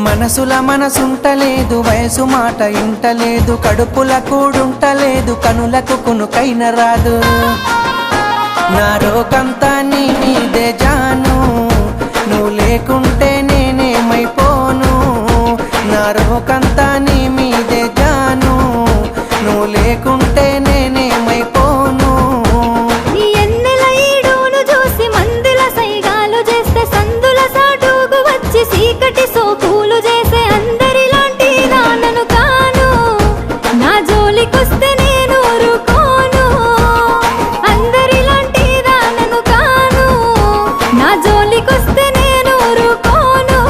మనసుల మనసుంటలేదు, వయసు మాట ఇంటలేదు, కడుపుల కూడుంటలేదు, కనులకు కునుకైన రాదు. నా రోకంతా నీ మీదే జాను, నువ్వు లేకుంటే నేనేమైపోను. నా రోకంతా నీ మీదే జాను, నువ్వు లేకుంటే నేనేమైపోను. ఎన్నెల ఈడును చూసి మందుల సైగాలు చేస్తే సందుల సాటుకు వచ్చి సీకటి సోకులు చేసే అందరిలాంటి దానను కాను. నా జోలికొస్తే నేను ఊరుకోను, అందరిలాంటి దానను కాను. నా జోలికొస్తే నేను ఊరుకోను.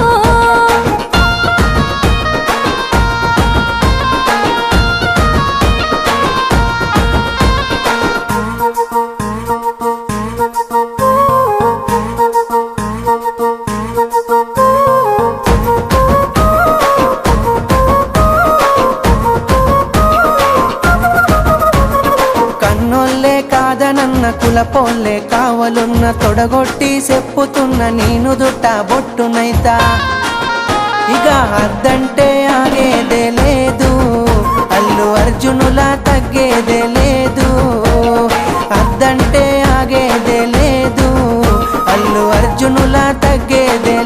కన్నోళ్ళే కాదనన్న కులపోళ్ళే కావలున్న తొడగొట్టి చెప్పుతున్న నేను దుట్ట బొట్టునైతా. ఇక అద్దంటే ఆగేదే లేదు, అల్లు అర్జునులా తగ్గేదే లేదు. అద్దంటే ఆగేదే లేదు, అల్లు అర్జునులా తగ్గేదే